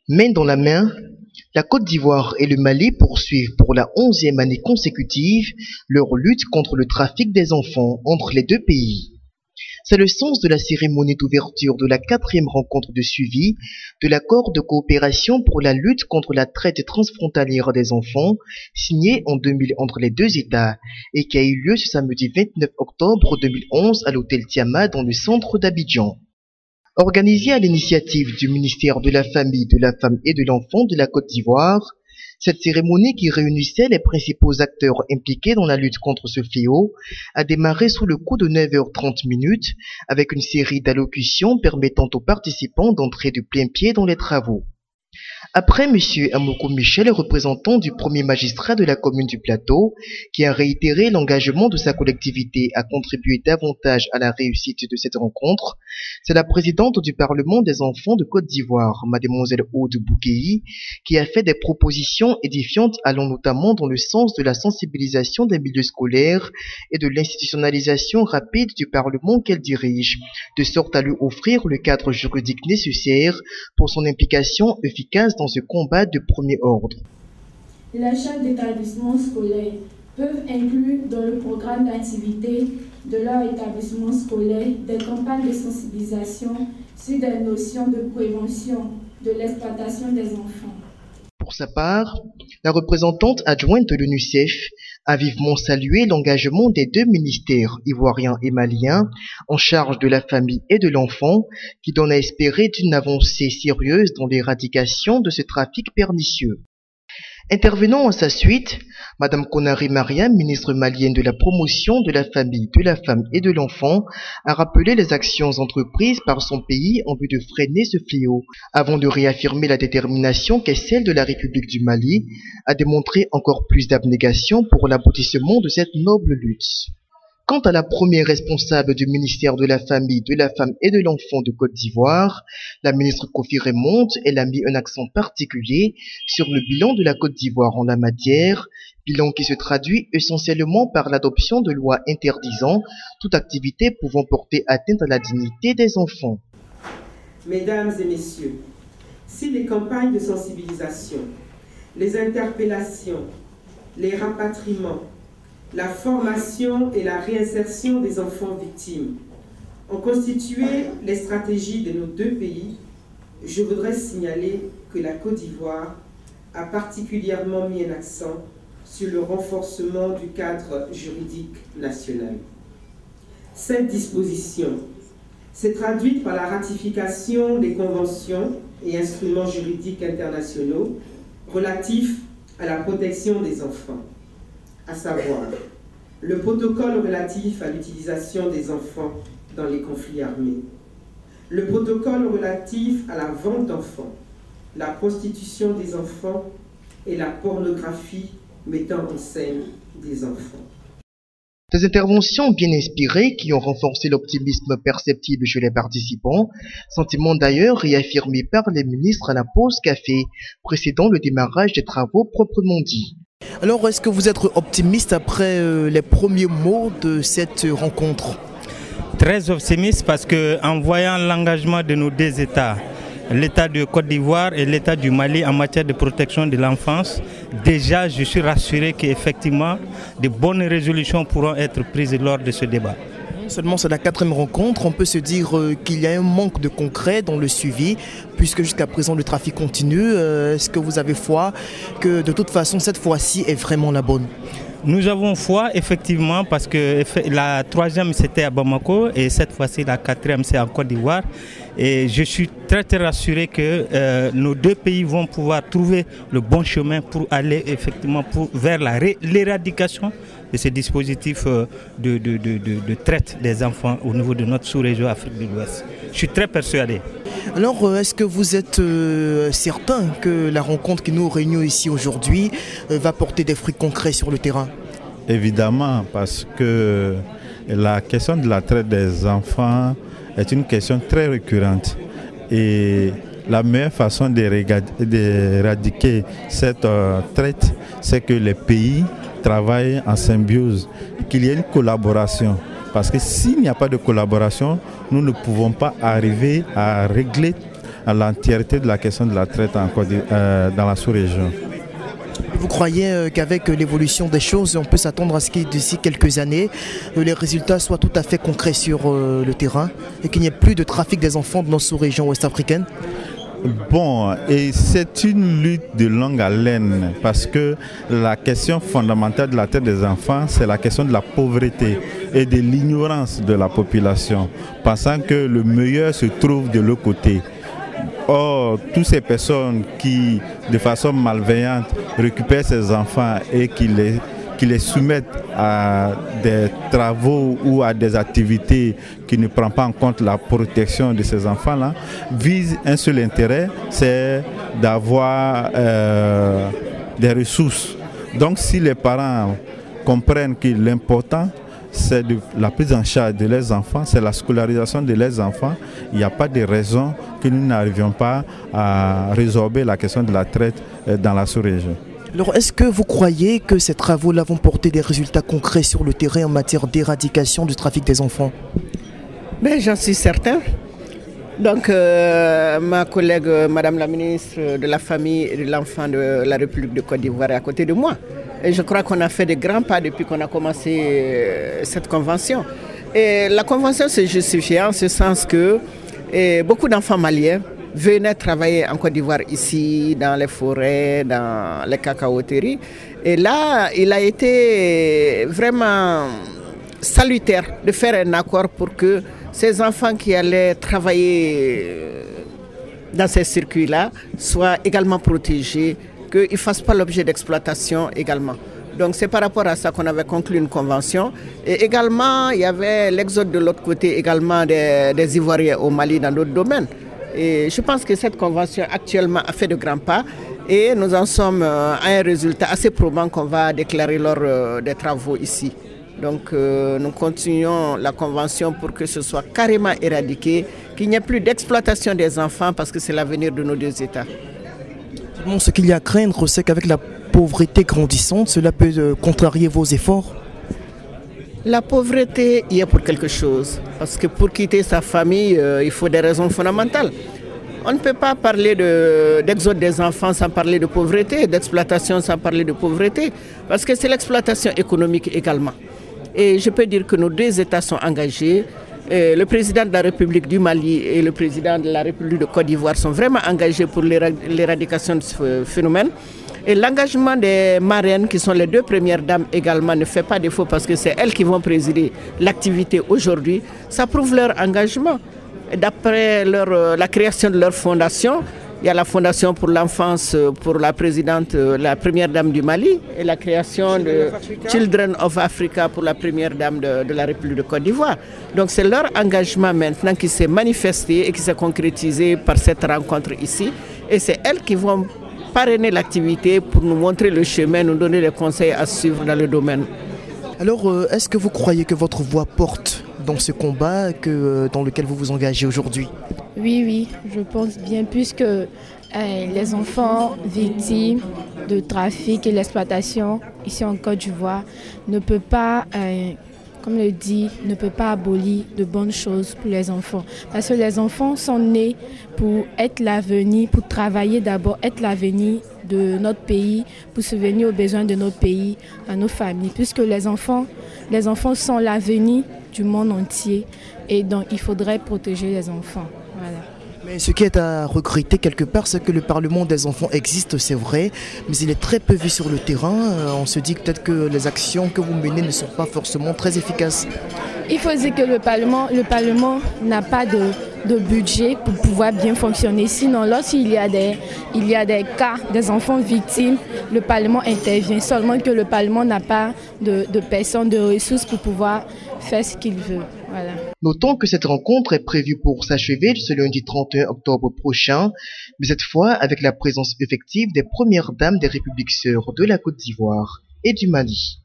Main dans la main, la Côte d'Ivoire et le Mali poursuivent pour la 11e année consécutive leur lutte contre le trafic des enfants entre les deux pays. C'est le sens de la cérémonie d'ouverture de la 4e rencontre de suivi de l'accord de coopération pour la lutte contre la traite transfrontalière des enfants, signé en 2000 entre les deux États et qui a eu lieu ce samedi 29 octobre 2011 à l'hôtel Tiama dans le centre d'Abidjan. Organisée à l'initiative du ministère de la Famille, de la Femme et de l'Enfant de la Côte d'Ivoire, cette cérémonie qui réunissait les principaux acteurs impliqués dans la lutte contre ce fléau a démarré sous le coup de 9h30 avec une série d'allocutions permettant aux participants d'entrer de plein pied dans les travaux. Après M. Amoko Michel, représentant du premier magistrat de la commune du Plateau, qui a réitéré l'engagement de sa collectivité à contribuer davantage à la réussite de cette rencontre, c'est la présidente du Parlement des enfants de Côte d'Ivoire, Mademoiselle Aude Boukéi, qui a fait des propositions édifiantes allant notamment dans le sens de la sensibilisation des milieux scolaires et de l'institutionnalisation rapide du Parlement qu'elle dirige, de sorte à lui offrir le cadre juridique nécessaire pour son implication efficace dans ce combat de premier ordre. Les chefs d'établissement scolaire peuvent inclure dans le programme d'activité de leur établissement scolaire des campagnes de sensibilisation sur des notions de prévention de l'exploitation des enfants. Pour sa part, la représentante adjointe de l'UNICEF a vivement salué l'engagement des deux ministères, ivoiriens et maliens, en charge de la famille et de l'enfant, qui donne à espérer d'une avancée sérieuse dans l'éradication de ce trafic pernicieux. Intervenant à sa suite, Madame Konaré Mariam, ministre malienne de la promotion de la famille, de la femme et de l'enfant, a rappelé les actions entreprises par son pays en vue de freiner ce fléau, avant de réaffirmer la détermination qu'est celle de la République du Mali à démontrer encore plus d'abnégation pour l'aboutissement de cette noble lutte. Quant à la première responsable du ministère de la Famille, de la Femme et de l'Enfant de Côte d'Ivoire, la ministre Kofi Raymond, elle a mis un accent particulier sur le bilan de la Côte d'Ivoire en la matière, bilan qui se traduit essentiellement par l'adoption de lois interdisant toute activité pouvant porter atteinte à la dignité des enfants. Mesdames et messieurs, si les campagnes de sensibilisation, les interpellations, les rapatriements, la formation et la réinsertion des enfants victimes ont constitué les stratégies de nos deux pays, je voudrais signaler que la Côte d'Ivoire a particulièrement mis un accent sur le renforcement du cadre juridique national. Cette disposition s'est traduite par la ratification des conventions et instruments juridiques internationaux relatifs à la protection des enfants, à savoir le protocole relatif à l'utilisation des enfants dans les conflits armés, le protocole relatif à la vente d'enfants, la prostitution des enfants et la pornographie mettant en scène des enfants. Des interventions bien inspirées qui ont renforcé l'optimisme perceptible chez les participants, sentiment d'ailleurs réaffirmé par les ministres à la pause café, précédant le démarrage des travaux proprement dits. Alors, est-ce que vous êtes optimiste après les premiers mots de cette rencontre? Très optimiste parce qu'en voyant l'engagement de nos deux États, l'État de Côte d'Ivoire et l'État du Mali en matière de protection de l'enfance, déjà je suis rassuré qu'effectivement de bonnes résolutions pourront être prises lors de ce débat. Seulement c'est la 4e rencontre, on peut se dire qu'il y a un manque de concret dans le suivi, puisque jusqu'à présent le trafic continue. Est-ce que vous avez foi que de toute façon cette fois-ci est vraiment la bonne? Nous avons foi effectivement parce que la 3e c'était à Bamako et cette fois-ci la 4e c'est en Côte d'Ivoire. Et je suis très rassuré que nos deux pays vont pouvoir trouver le bon chemin pour aller effectivement vers l'éradication de ces dispositifs de traite des enfants au niveau de notre sous-région Afrique de l'Ouest. Je suis très persuadé. Alors, est-ce que vous êtes certain que la rencontre qui nous réunit ici aujourd'hui va porter des fruits concrets sur le terrain? Évidemment, parce que la question de la traite des enfants est une question très récurrente. Et la meilleure façon d'éradiquer cette traite, c'est que les pays travaillent en symbiose, qu'il y ait une collaboration. Parce que s'il n'y a pas de collaboration, nous ne pouvons pas arriver à régler à l'entièreté de la question de la traite dans la sous-région. Vous croyez qu'avec l'évolution des choses, on peut s'attendre à ce que d'ici quelques années, les résultats soient tout à fait concrets sur le terrain et qu'il n'y ait plus de trafic des enfants dans nos sous-régions ouest-africaines? Bon, et c'est une lutte de longue haleine parce que la question fondamentale de la traite des enfants, c'est la question de la pauvreté et de l'ignorance de la population, pensant que le meilleur se trouve de l'autre côté. Or, toutes ces personnes qui, de façon malveillante, récupèrent ces enfants et qui les soumettent à des travaux ou à des activités qui ne prennent pas en compte la protection de ces enfants-là, visent un seul intérêt, c'est d'avoir des ressources. Donc si les parents comprennent que l'important, c'est la prise en charge de leurs enfants, c'est la scolarisation de leurs enfants, il n'y a pas de raison que nous n'arrivions pas à résorber la question de la traite dans la sous-région. Alors, est-ce que vous croyez que ces travaux-là vont porter des résultats concrets sur le terrain en matière d'éradication du trafic des enfants? Ben, j'en suis certain. Donc, ma collègue, Madame la ministre de la Famille et de l'Enfant de la République de Côte d'Ivoire est à côté de moi. Et je crois qu'on a fait de grands pas depuis qu'on a commencé cette convention. Et la convention se justifie en ce sens que beaucoup d'enfants maliens venaient travailler en Côte d'Ivoire ici, dans les forêts, dans les cacaoteries. Et là, il a été vraiment salutaire de faire un accord pour que ces enfants qui allaient travailler dans ces circuits-là soient également protégés, qu'ils ne fassent pas l'objet d'exploitation également. Donc c'est par rapport à ça qu'on avait conclu une convention. Et également, il y avait l'exode de l'autre côté également des Ivoiriens au Mali dans d'autres domaines. Et je pense que cette convention actuellement a fait de grands pas et nous en sommes à un résultat assez probant qu'on va déclarer lors des travaux ici. Donc nous continuons la convention pour que ce soit carrément éradiqué, qu'il n'y ait plus d'exploitation des enfants parce que c'est l'avenir de nos deux États. Ce qu'il y a à craindre, c'est qu'avec la pauvreté grandissante, cela peut contrarier vos efforts. La pauvreté y est pour quelque chose, parce que pour quitter sa famille, il faut des raisons fondamentales. On ne peut pas parler d'exode des enfants sans parler de pauvreté, d'exploitation sans parler de pauvreté, parce que c'est l'exploitation économique également. Et je peux dire que nos deux États sont engagés. Le président de la République du Mali et le président de la République de Côte d'Ivoire sont vraiment engagés pour l'éradication de ce phénomène. Et l'engagement des marraines, qui sont les deux premières dames également, ne fait pas défaut parce que c'est elles qui vont présider l'activité aujourd'hui. Ça prouve leur engagement. D'après la création de leur fondation, il y a la Fondation pour l'enfance pour la présidente, la première dame du Mali, et la création de Children of Africa pour la première dame de la République de Côte d'Ivoire. Donc c'est leur engagement maintenant qui s'est manifesté et qui s'est concrétisé par cette rencontre ici. Et c'est elles qui vont parrainer l'activité pour nous montrer le chemin, nous donner des conseils à suivre dans le domaine. Alors, est-ce que vous croyez que votre voix porte dans ce combat dans lequel vous vous engagez aujourd'hui? Oui, je pense bien, puisque les enfants victimes de trafic et l'exploitation ici en Côte d'Ivoire ne peuvent pas, comme le dit, ne peut pas abolir de bonnes choses pour les enfants. Parce que les enfants sont nés pour être l'avenir, pour travailler d'abord, être l'avenir de notre pays, pour subvenir aux besoins de notre pays, à nos familles. Puisque les enfants sont l'avenir du monde entier et donc il faudrait protéger les enfants. Voilà. Mais ce qui est à regretter quelque part, c'est que le Parlement des enfants existe, c'est vrai, mais il est très peu vu sur le terrain. On se dit peut-être que les actions que vous menez ne sont pas forcément très efficaces. Il faut dire que le Parlement n'a pas de budget pour pouvoir bien fonctionner. Sinon, lorsqu'il y a des cas, des enfants victimes, le Parlement intervient. Seulement que le Parlement n'a pas de personnes, de ressources pour pouvoir faire ce qu'il veut. Voilà. Notons que cette rencontre est prévue pour s'achever ce lundi 31 octobre prochain, mais cette fois avec la présence effective des premières dames des républiques sœurs de la Côte d'Ivoire et du Mali.